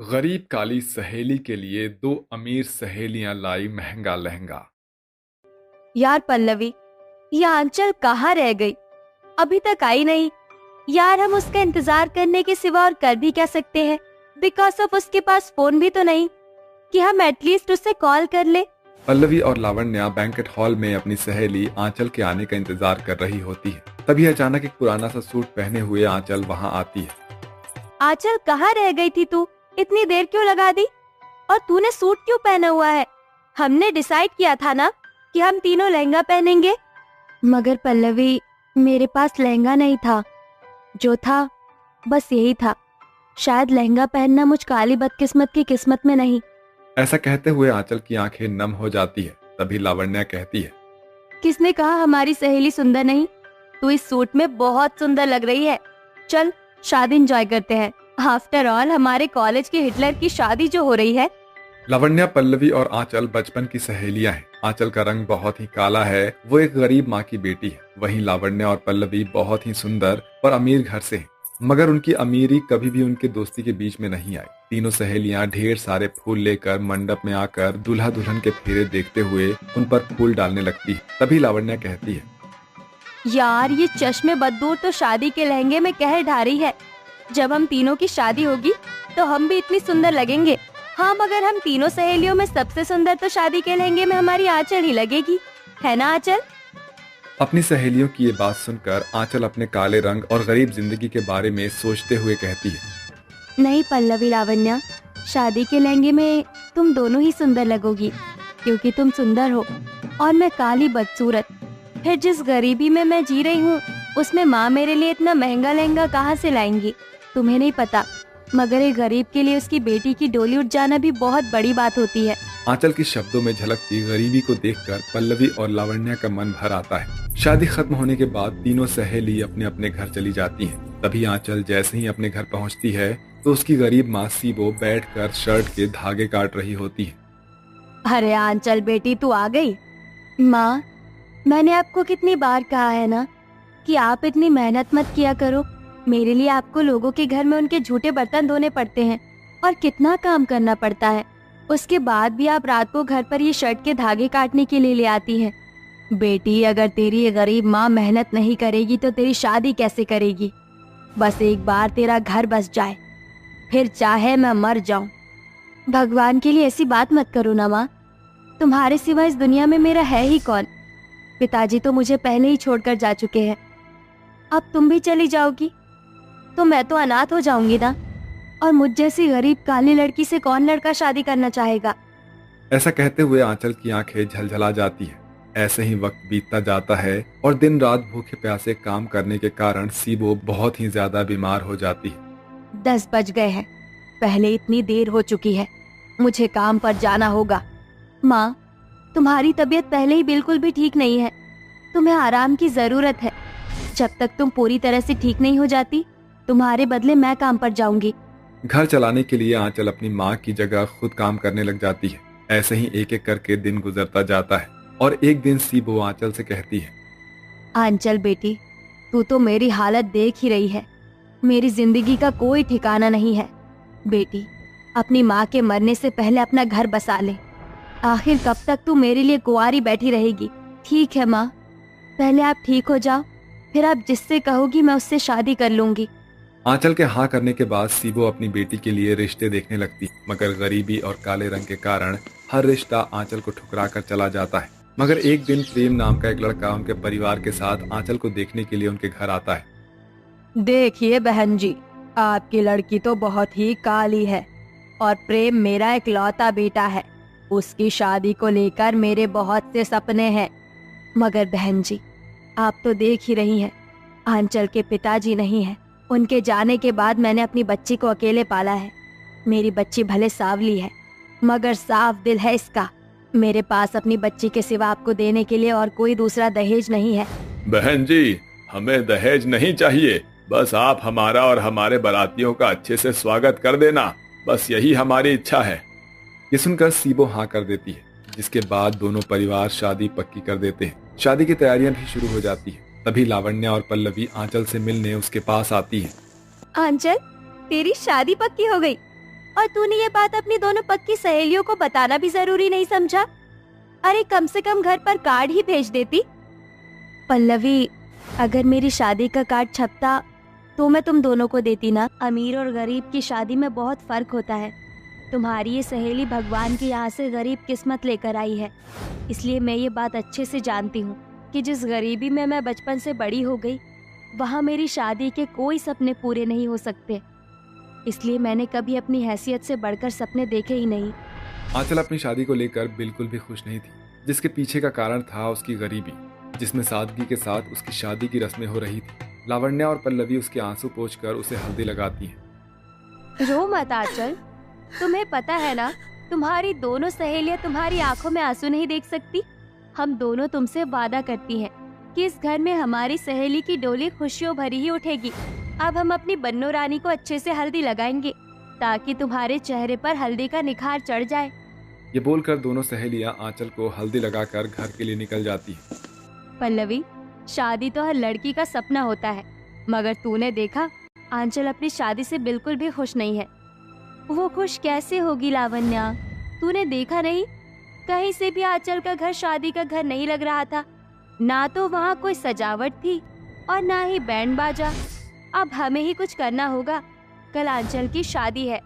गरीब काली सहेली के लिए दो अमीर सहेलियां लाई महंगा लहंगा। यार पल्लवी, ये आंचल कहाँ रह गई? अभी तक आई नहीं। यार हम उसका इंतजार करने के सिवा और कर भी क्या सकते हैं? बिकॉज ऑफ उसके पास फोन भी तो नहीं कि हम एटलीस्ट उससे कॉल कर ले। पल्लवी और लावण्या बैंकेट हॉल में अपनी सहेली आंचल के आने का इंतजार कर रही होती है। तभी अचानक एक पुराना सा सूट पहने हुए आंचल वहां आती है। आंचल कहाँ रह गई थी तू? इतनी देर क्यों लगा दी? और तूने सूट क्यों पहना हुआ है? हमने डिसाइड किया था ना कि हम तीनों लहंगा पहनेंगे। मगर पल्लवी, मेरे पास लहंगा नहीं था। जो था बस यही था। शायद लहंगा पहनना मुझ काली बदकिस्मत की किस्मत में नहीं। ऐसा कहते हुए आंचल की आंखें नम हो जाती है। तभी लावण्या कहती है, किसने कहा हमारी सहेली सुंदर नहीं? तू इस सूट में बहुत सुंदर लग रही है। चल शादी एंजॉय करते हैं। आफ्टर ऑल हमारे कॉलेज के हिटलर की शादी जो हो रही है। लावण्या, पल्लवी और आंचल बचपन की सहेलियां हैं। आंचल का रंग बहुत ही काला है। वो एक गरीब माँ की बेटी है। वहीं लावण्या और पल्लवी बहुत ही सुंदर और अमीर घर से हैं। मगर उनकी अमीरी कभी भी उनके दोस्ती के बीच में नहीं आई। तीनों सहेलियां ढेर सारे फूल लेकर मंडप में आकर दूल्हा दुल्हन के फेरे देखते हुए उन पर फूल डालने लगती है। तभी लावण्या कहती है, यार ये चश्मे बदबू तो शादी के लहंगे में कहर ढा रही है। जब हम तीनों की शादी होगी तो हम भी इतनी सुंदर लगेंगे। हाँ, मगर हम तीनों सहेलियों में सबसे सुंदर तो शादी के लहंगे में हमारी आंचल ही लगेगी, है ना आंचल? अपनी सहेलियों की ये बात सुनकर आंचल अपने काले रंग और गरीब जिंदगी के बारे में सोचते हुए कहती है, नहीं पल्लवी, लावण्या, शादी के लहंगे में तुम दोनों ही सुंदर लगोगी, क्योंकि तुम सुंदर हो और मैं काली बदसूरत। फिर जिस गरीबी में मैं जी रही हूँ उसमें माँ मेरे लिए इतना महंगा लहंगा कहाँ से लाएंगी? तुम्हें नहीं पता, मगर एक गरीब के लिए उसकी बेटी की डोली उठ जाना भी बहुत बड़ी बात होती है। आंचल के शब्दों में झलकती गरीबी को देखकर पल्लवी और लावण्या का मन भर आता है। शादी खत्म होने के बाद तीनों सहेली अपने अपने घर चली जाती हैं। तभी आंचल जैसे ही अपने घर पहुंचती है तो उसकी गरीब माँ सीबो बैठकर शर्ट के धागे काट रही होती है। अरे आंचल बेटी, तू आ गई। माँ, मैंने आपको कितनी बार कहा है ना कि आप इतनी मेहनत मत किया करो। मेरे लिए आपको लोगों के घर में उनके झूठे बर्तन धोने पड़ते हैं और कितना काम करना पड़ता है। उसके बाद भी आप रात को घर पर ये शर्ट के धागे काटने के लिए ले आती हैं। बेटी, अगर तेरी ये गरीब माँ मेहनत नहीं करेगी तो तेरी शादी कैसे करेगी? बस एक बार तेरा घर बस जाए, फिर चाहे मैं मर जाऊं। भगवान के लिए ऐसी बात मत करो ना माँ। तुम्हारे सिवा इस दुनिया में मेरा है ही कौन? पिताजी तो मुझे पहले ही छोड़कर जा चुके हैं। अब तुम भी चली जाओगी तो मैं तो अनाथ हो जाऊंगी ना। और मुझ जैसी गरीब काली लड़की से कौन लड़का शादी करना चाहेगा? ऐसा कहते हुए आंचल की आंखें झलझला जाती है। ऐसे ही वक्त बीतता जाता है और दिन रात भूखे प्यासे काम करने के कारण सीबो बहुत ही ज्यादा बीमार हो जाती है। 10 बज गए हैं। पहले इतनी देर हो चुकी है। मुझे काम पर जाना होगा। माँ, तुम्हारी तबीयत पहले ही बिल्कुल भी ठीक नहीं है। तुम्हें आराम की जरूरत है। जब तक तुम पूरी तरह से ठीक नहीं हो जाती, तुम्हारे बदले मैं काम पर जाऊंगी। घर चलाने के लिए आंचल अपनी माँ की जगह खुद काम करने लग जाती है। ऐसे ही एक एक करके दिन गुजरता जाता है और एक दिन सीबो आंचल से कहती है, आंचल बेटी, तू तो मेरी हालत देख ही रही है। मेरी जिंदगी का कोई ठिकाना नहीं है। बेटी, अपनी माँ के मरने से पहले अपना घर बसा ले। आखिर कब तक तू मेरे लिए कुंवारी बैठी रहेगी? ठीक है माँ, पहले आप ठीक हो जाओ, फिर आप जिससे कहोगी मैं उससे शादी कर लूंगी। आंचल के हाँ करने के बाद सीबो अपनी बेटी के लिए रिश्ते देखने लगती, मगर गरीबी और काले रंग के कारण हर रिश्ता आंचल को ठुकरा कर चला जाता है। मगर एक दिन प्रेम नाम का एक लड़का उनके परिवार के साथ आंचल को देखने के लिए उनके घर आता है। देखिए बहन जी, आपकी लड़की तो बहुत ही काली है और प्रेम मेरा इकलौता बेटा है। उसकी शादी को लेकर मेरे बहुत से सपने हैं। मगर बहन जी, आप तो देख ही रही हैं, आंचल के पिताजी नहीं हैं। उनके जाने के बाद मैंने अपनी बच्ची को अकेले पाला है। मेरी बच्ची भले सांवली है, मगर साफ दिल है इसका। मेरे पास अपनी बच्ची के सिवा आपको देने के लिए और कोई दूसरा दहेज नहीं है। बहन जी, हमें दहेज नहीं चाहिए। बस आप हमारा और हमारे बारातियों का अच्छे से स्वागत कर देना, बस यही हमारी इच्छा है। ये सुनकर सीबो हाँ कर देती है, जिसके बाद दोनों परिवार शादी पक्की कर देते हैं। शादी की तैयारियां भी शुरू हो जाती है। तभी लावण्या और पल्लवी आंचल से मिलने उसके पास आती हैं। आंचल, तेरी शादी पक्की हो गई और तूने ये बात अपनी दोनों पक्की सहेलियों को बताना भी जरूरी नहीं समझा? अरे कम से कम घर पर कार्ड ही भेज देती। पल्लवी, अगर मेरी शादी का कार्ड छपता तो मैं तुम दोनों को देती ना। अमीर और गरीब की शादी में बहुत फर्क होता है। तुम्हारी ये सहेली भगवान के यहाँ से गरीब किस्मत लेकर आई है, इसलिए मैं ये बात अच्छे से जानती हूँ कि जिस गरीबी में मैं बचपन से बड़ी हो गई, वहाँ मेरी शादी के कोई सपने पूरे नहीं हो सकते। इसलिए मैंने कभी अपनी हैसियत से बढ़कर सपने देखे ही नहीं। आंचल अपनी शादी को लेकर बिल्कुल भी खुश नहीं थी, जिसके पीछे का कारण था उसकी गरीबी, जिसमें सादगी के साथ उसकी शादी की रस्में हो रही थी। लावण्या और पल्लवी उसके आंसू पोंछकर उसे हल्दी लगाती हैं। रो मत आंचल, तुम्हें पता है ना, तुम्हारी दोनों सहेलियां तुम्हारी आंखों में आंसू नहीं देख सकती। हम दोनों तुमसे वादा करती हैं कि इस घर में हमारी सहेली की डोली खुशियों भरी ही उठेगी। अब हम अपनी बन्नो रानी को अच्छे से हल्दी लगाएंगे ताकि तुम्हारे चेहरे पर हल्दी का निखार चढ़ जाए। ये बोलकर दोनों सहेलियां आंचल को हल्दी लगाकर घर के लिए निकल जाती हैं। पल्लवी, शादी तो हर लड़की का सपना होता है, मगर तूने देखा आंचल अपनी शादी से बिल्कुल भी खुश नहीं है। वो खुश कैसे होगी लावण्या? तूने देखा नहीं, कहीं से भी आंचल का घर शादी का घर नहीं लग रहा था। ना तो वहाँ कोई सजावट थी और ना ही बैंड बाजा। अब हमें ही कुछ करना होगा। कल आंचल की शादी है,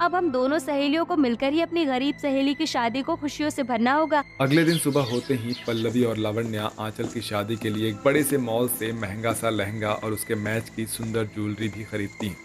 अब हम दोनों सहेलियों को मिलकर ही अपनी गरीब सहेली की शादी को खुशियों से भरना होगा। अगले दिन सुबह होते ही पल्लवी और लावण्या आंचल की शादी के लिए एक बड़े से मॉल से महंगा सा लहंगा और उसके मैच की सुंदर ज्वेलरी भी खरीदती हैं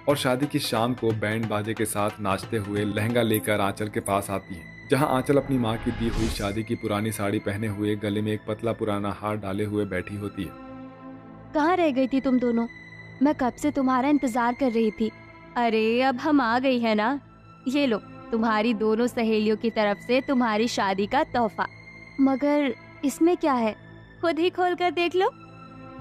और शादी की शाम को बैंड बाजे के साथ नाचते हुए लहंगा लेकर आंचल के पास आती है, जहां आंचल अपनी माँ की दी हुई शादी की पुरानी साड़ी पहने हुए गले में एक पतला पुराना हार डाले हुए बैठी होती है। कहाँ रह गई थी तुम दोनों? मैं कब से तुम्हारा इंतजार कर रही थी। अरे अब हम आ गई है ना। ये लो, तुम्हारी दोनों सहेलियों की तरफ से तुम्हारी शादी का तोहफा। मगर इसमें क्या है, खुद ही खोल कर देख लो।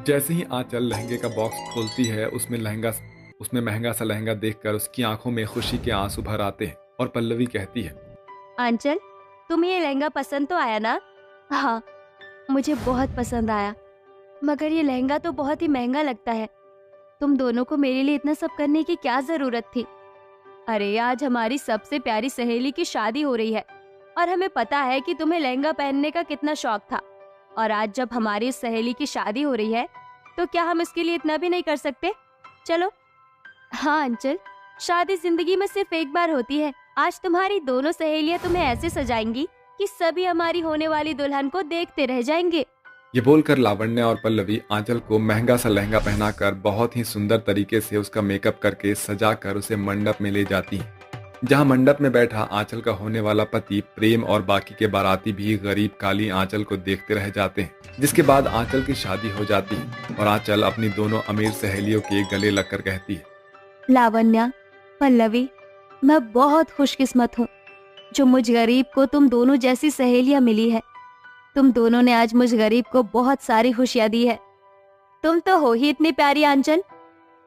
जैसे ही आंचल लहंगे का बॉक्स खोलती है, उसमें महंगा सा लहंगा देखकर उसकी आंखों में खुशी के आंसू भर आते हैं और पल्लवी कहती है, आंचल, तुम्हें ये लहंगा पसंद तो आया ना? हाँ, मुझे बहुत पसंद आया, मगर ये लहंगा तो बहुत ही महंगा लगता है। तुम दोनों को मेरे लिए इतना सब करने की क्या जरूरत थी? अरे आज हमारी सबसे प्यारी सहेली की शादी हो रही है और हमें पता है कि तुम्हें लहंगा पहनने का कितना शौक था। और आज जब हमारी इस सहेली की शादी हो रही है तो क्या हम इसके लिए इतना भी नहीं कर सकते? चलो। हाँ अंचल, शादी जिंदगी में सिर्फ एक बार होती है। आज तुम्हारी दोनों सहेलियां तुम्हें ऐसे सजाएंगी कि सभी हमारी होने वाली दुल्हन को देखते रह जाएंगे। ये बोलकर लावण्या और पल्लवी आंचल को महंगा सा लहंगा पहनाकर बहुत ही सुंदर तरीके से उसका मेकअप करके सजाकर उसे मंडप में ले जाती हैं, जहां मंडप में बैठा आंचल का होने वाला पति प्रेम और बाकी के बाराती भी गरीब काली आंचल को देखते रह जाते हैं। जिसके बाद आंचल की शादी हो जाती है और आंचल अपनी दोनों अमीर सहेलियों के गले लगकर कहती है, लावण्या, पल्लवी, मैं बहुत खुशकिस्मत हूँ जो मुझ गरीब को तुम दोनों जैसी सहेलियां मिली है। तुम दोनों ने आज मुझ गरीब को बहुत सारी खुशियां दी है। तुम तो हो ही इतनी प्यारी Aanchal.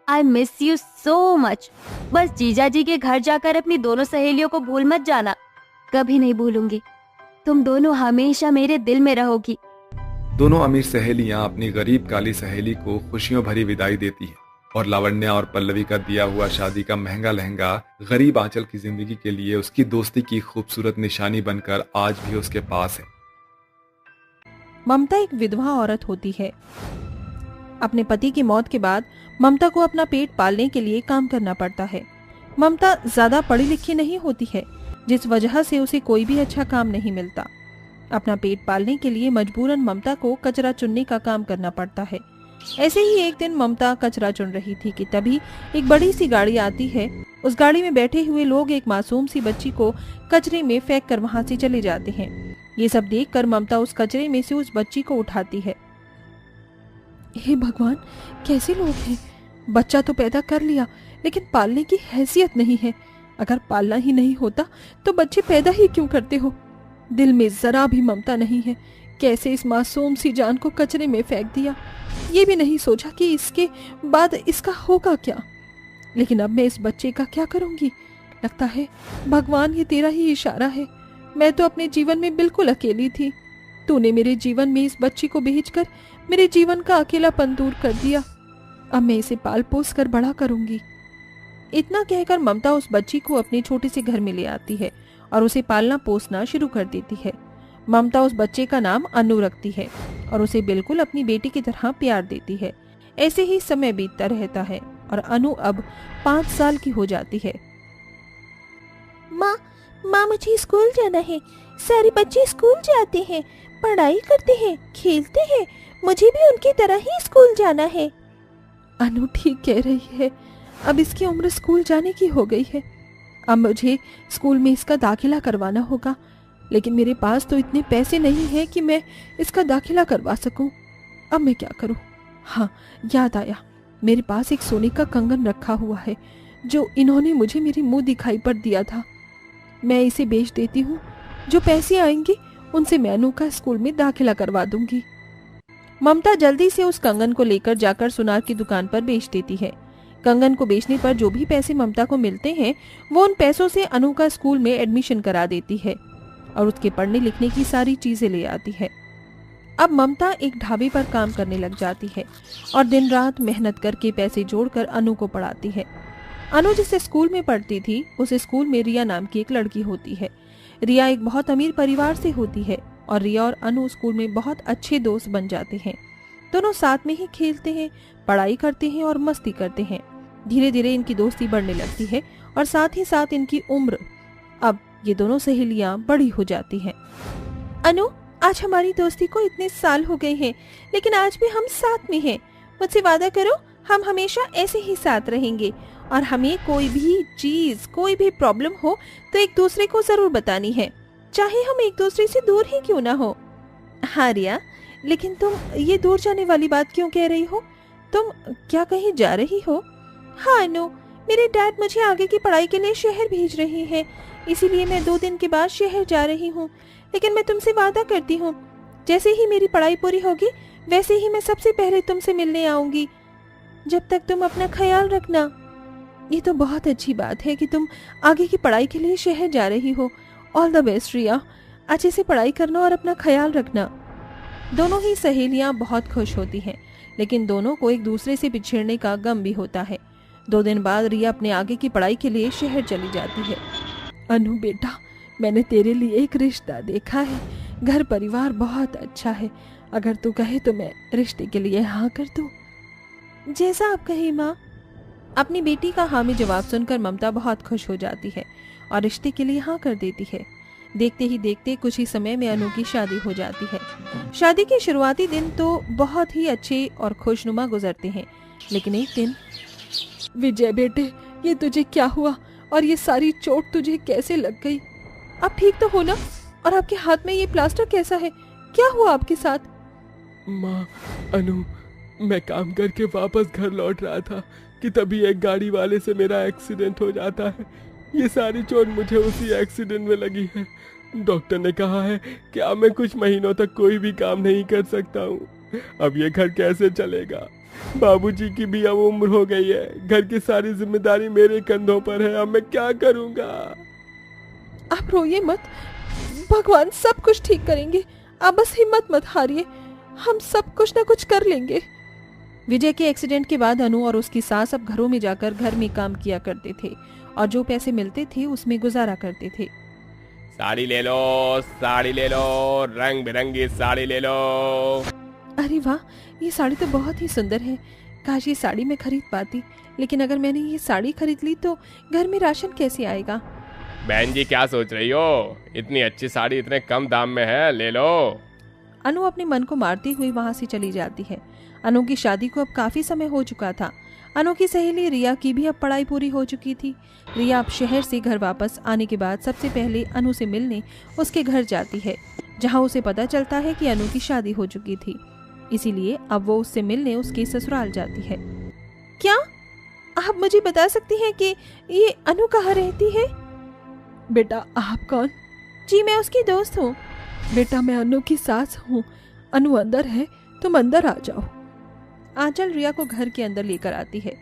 I miss you so much. बस जीजा जी के घर जाकर अपनी दोनों सहेलियों को भूल मत जाना। कभी नहीं भूलूंगी। तुम दोनों हमेशा मेरे दिल में रहोगी। दोनों अमीर सहेलियां अपनी गरीब काली सहेली को खुशियों भरी विदाई देती हैं और लावण्या और पल्लवी का दिया हुआ शादी का महंगा लहंगा गरीब आंचल की जिंदगी के लिए उसकी दोस्ती की खूबसूरत निशानी बनकर आज भी उसके पास है। ममता एक विधवा औरत होती है। अपने पति की मौत के बाद ममता को अपना पेट पालने के लिए काम करना पड़ता है। ममता ज्यादा पढ़ी लिखी नहीं होती है, जिस वजह से उसे कोई भी अच्छा काम नहीं मिलता। अपना पेट पालने के लिए मजबूरन ममता को कचरा चुनने का काम करना पड़ता है। ऐसे ही एक दिन ममता कचरा चुन रही थी कि तभी एक बड़ी सी गाड़ी आती है। उस गाड़ी में बैठे हुए लोग एक मासूम सी बच्ची को कचरे में फेंक कर वहां से चले जाते हैं। ये सब देखकर ममता उस कचरे में से उस बच्ची को उठाती है। हे भगवान, कैसे लोग हैं! बच्चा तो पैदा कर लिया, लेकिन पालने की हैसियत नहीं है। अगर पालना ही नहीं होता तो बच्चे पैदा ही क्यों करते हो? दिल में जरा भी ममता नहीं है। कैसे इस मासूम सी जान को कचरे में फेंक दिया। ये भी नहीं सोचा कि इसके बाद इसका होगा क्या। लेकिन अब मैं इस बच्चे का क्या करूंगी? लगता है भगवान ये तेरा ही इशारा है। मैं तो अपने जीवन में बिल्कुल अकेली थी। तूने मेरे जीवन में इस बच्ची को भेजकर मेरे जीवन का अकेलापन दूर कर दिया। अब मैं इसे पाल पोस कर बड़ा करूंगी। इतना कहकर ममता उस बच्ची को अपने छोटे से घर में ले आती है और उसे पालना पोसना शुरू कर देती है। ममता उस बच्चे का नाम अनु रखती है और उसे बिल्कुल अपनी बेटी की तरह प्यार देती है। ऐसे ही समय बीतता रहता है और अनु अब 5 साल की हो जाती है। माँ मुझे स्कूल जाना है। सारे बच्चे स्कूल जाते हैं, पढ़ाई करते हैं, खेलते हैं, मुझे भी उनकी तरह ही स्कूल जाना है। अनु ठीक कह रही है, अब इसकी उम्र स्कूल जाने की हो गई है। अब मुझे स्कूल में इसका दाखिला करवाना होगा, लेकिन मेरे पास तो इतने पैसे नहीं हैं कि मैं इसका दाखिला करवा सकूं। अब मैं क्या करूं? हाँ, याद आया, मेरे पास एक सोने का कंगन रखा हुआ है जो इन्होंने मुझे मेरी मुंह दिखाई पर दिया था। मैं इसे बेच देती हूँ, जो पैसे आएंगे उनसे मैं अनु का स्कूल में दाखिला करवा दूंगी। ममता जल्दी से उस कंगन को लेकर जाकर सुनार की दुकान पर बेच देती है। कंगन को बेचने पर जो भी पैसे ममता को मिलते हैं वो उन पैसों से अनु का स्कूल में एडमिशन करा देती है और उसके पढ़ने लिखने की सारी चीजें ले आती है। अब ममता एक ढाबे पर काम करने लग जाती है और दिन रात मेहनत करके पैसे जोड़कर अनु को पढ़ाती है। अनु जिस स्कूल में पढ़ती थी उस स्कूल में रिया नाम की एक लड़की होती है। रिया एक बहुत अमीर परिवार से होती है और रिया और अनु स्कूल में बहुत अच्छे दोस्त बन जाते हैं। दोनों साथ में ही खेलते हैं, पढ़ाई करते हैं और मस्ती करते हैं। धीरे धीरे इनकी दोस्ती बढ़ने लगती है और साथ ही साथ इनकी उम्र, अब ये दोनों सहेलियां बड़ी हो जाती हैं। अनु, आज हमारी दोस्ती को इतने साल हो गए हैं, लेकिन आज भी हम साथ में हैं। मुझसे वादा करो, हम हमेशा ऐसे ही साथ रहेंगे और हमें कोई भी चीज, कोई भी प्रॉब्लम हो तो एक दूसरे को जरूर बतानी है, चाहे हम एक दूसरे से दूर ही क्यों ना हो। हाँ रिया, लेकिन तुम ये दूर जाने वाली बात क्यों कह रही हो? तुम क्या कहीं जा रही हो? हाँ अनु, मेरे डैड मुझे आगे की पढ़ाई के लिए शहर भेज रहे हैं, इसीलिए मैं 2 दिन के बाद शहर जा रही हूँ। लेकिन मैं तुमसे वादा करती हूँ, जैसे ही मेरी पढ़ाई पूरी होगी वैसे ही मैं सबसे पहले तुमसे मिलने आऊंगी। जब तक तुम अपना ख्याल रखना। ये तो बहुत अच्छी बात है कि तुम आगे की पढ़ाई के लिए शहर जा रही हो। ऑल द बेस्ट रिया, अच्छे से पढ़ाई करना और अपना ख्याल रखना। दोनों ही सहेलियां बहुत खुश होती हैं, लेकिन दोनों को एक दूसरे से बिछड़ने का गम भी होता है। 2 दिन बाद रिया अपने आगे की पढ़ाई के लिए शहर चली जाती है। अनु बेटा, मैंने तेरे लिए एक रिश्ता देखा है, घर परिवार बहुत अच्छा है, अगर तू कहे तो मैं रिश्ते के लिए हाँ कर दूं। जैसा आप कहे माँ। अपनी बेटी का हाँ में जवाब सुनकर ममता बहुत खुश हो जाती है और रिश्ते के लिए हाँ कर देती है। देखते ही देखते कुछ ही समय में अनु की शादी हो जाती है। शादी के शुरुआती दिन तो बहुत ही अच्छे और खुशनुमा गुजरते हैं, लेकिन एक दिन, विजय बेटे, ये तुझे क्या हुआ और ये सारी चोट तुझे कैसे लग गई? आप ठीक तो हो ना? और आपके हाथ में ये प्लास्टर कैसा है? क्या हुआ आपके साथ? माँ, अनु, मैं काम करके वापस घर लौट रहा था कि तभी एक गाड़ी वाले से मेरा एक्सीडेंट हो जाता है। ये सारी चोट मुझे उसी एक्सीडेंट में लगी है। डॉक्टर ने कहा है कि अब मैं कुछ महीनों तक कोई भी काम नहीं कर सकता हूँ। अब ये घर कैसे चलेगा? बाबूजी की भी अब उम्र हो गई है, घर की सारी जिम्मेदारी मेरे कंधों पर है। अब मैं क्या करूँगा? आप रोइए मत, भगवान सब कुछ ठीक करेंगे। आप बस हिम्मत मत हारिए, हम सब कुछ ना कुछ कर लेंगे। विजय के एक्सीडेंट के बाद अनु और उसकी सास अब घरों में जाकर घर में काम किया करते थे और जो पैसे मिलते थे उसमें गुजारा करते थे। साड़ी ले लो, साड़ी ले लो, रंग बिरंगी साड़ी ले लो। अरे वाह, ये साड़ी तो बहुत ही सुंदर है। काश ये साड़ी मैं खरीद पाती, लेकिन अगर मैंने ये साड़ी खरीद ली तो घर में राशन कैसे आएगा? बहन जी क्या सोच रही हो? इतनी अच्छी साड़ी इतने कम दाम में है, ले लो। अनु अपने मन को मारती हुई वहां से चली जाती है। अनु की शादी को अब काफी समय हो चुका था। अनु की सहेली रिया की भी अब पढ़ाई पूरी हो चुकी थी। रिया अब शहर से घर वापस आने के बाद सबसे पहले अनु से मिलने उसके घर जाती है, जहां उसे पता चलता है कि अनु की शादी हो चुकी थी। इसीलिए अब वो उससे मिलने उसके ससुराल जाती है। क्या आप मुझे बता सकती हैं कि ये अनु कहाँ रहती है? बेटा, आप कौन? जी, मैं उसकी दोस्त हूँ। बेटा, मैं अनु की सास हूँ। अनु अंदर है, तुम अंदर आ जाओ। आंचल रिया को घर के अंदर लेकर आती है।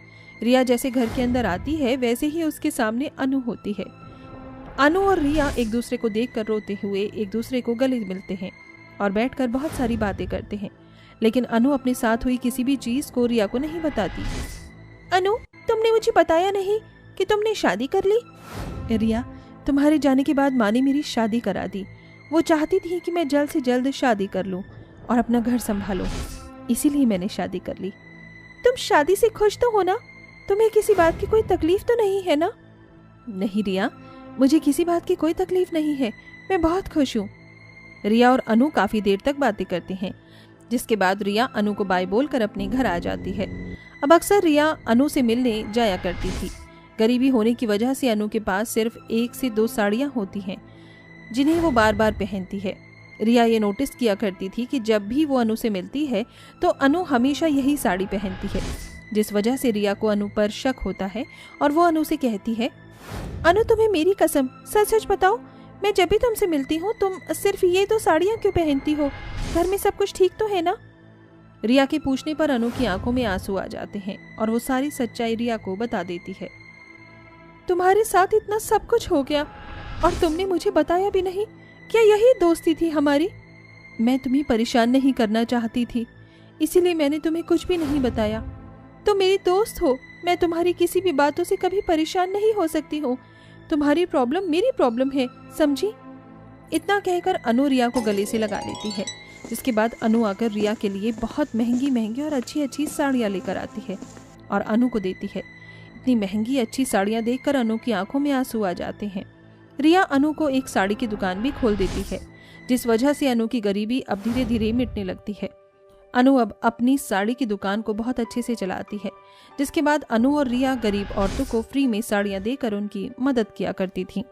रिया जैसे घर के अंदर आती है वैसे ही उसके सामने अनु होती है। अनु और रिया एक दूसरे को देखकर रोते हुए एक दूसरे को गले मिलते हैं और बैठकर बहुत सारी बातें करते हैं, लेकिन अनु अपने साथ हुई किसी भी चीज को रिया को नहीं बताती। अनु, तुमने मुझे बताया नहीं, कि तुमने शादी कर ली? रिया, तुम्हारे जाने के बाद माँ ने मेरी शादी करा दी। वो चाहती थी कि मैं जल्द से जल्द शादी कर लूं और अपना घर संभालूं, इसीलिए मैंने शादी कर ली। तुम शादी से खुश तो हो ना? तुम्हें किसी बात की कोई तकलीफ तो नहीं है ना? नहीं रिया, मुझे किसी बात की कोई तकलीफ नहीं है, मैं बहुत खुश हूँ। रिया और अनु काफी देर तक बातें करते हैं, जिसके बाद रिया अनु को बाय बोलकर अपने घर आ जाती है। अब अक्सर रिया अनु से मिलने जाया करती थी। गरीबी होने की वजह से अनु के पास सिर्फ 1 से 2 साड़ियाँ होती हैं, जिन्हें वो बार बार पहनती है। रिया ये नोटिस किया करती थी कि जब भी वो अनु से मिलती है तो अनु हमेशा यही साड़ी पहनती है, जिस वजह से रिया को अनु पर शक होता है और वो अनु से कहती है, अनु तुम्हें मेरी कसम, सच सच बताओ, मैं जब भी तुमसे मिलती हूँ तुम सिर्फ ये 2 साड़ियाँ क्यों पहनती हो? घर में सब कुछ ठीक तो है ना? रिया के पूछने पर अनु की आंखों में आंसू आ जाते हैं और वो सारी सच्चाई रिया को बता देती है। तुम्हारे साथ इतना सब कुछ हो गया और तुमने मुझे बताया भी नहीं। क्या यही दोस्ती थी हमारी? मैं तुम्हें परेशान नहीं करना चाहती थी, इसीलिए मैंने तुम्हें कुछ भी नहीं बताया। तुम मेरी दोस्त हो, मैं तुम्हारी किसी भी बातों से कभी परेशान नहीं हो सकती हूँ। तुम्हारी प्रॉब्लम मेरी प्रॉब्लम है, समझी? इतना कहकर अनु रिया को गले से लगा लेती है, जिसके बाद अनु आकर रिया के लिए बहुत महंगी महंगी और अच्छी अच्छी साड़ियाँ लेकर आती है और अनु को देती है। इतनी महंगी अच्छी साड़ियाँ देखकर अनु की आंखों में आंसू आ जाते हैं। रिया अनु को एक साड़ी की दुकान भी खोल देती है, जिस वजह से अनु की गरीबी अब धीरे धीरे मिटने लगती है। अनु अब अपनी साड़ी की दुकान को बहुत अच्छे से चलाती है, जिसके बाद अनु और रिया गरीब औरतों को फ्री में साड़ियाँ देकर उनकी मदद किया करती थी।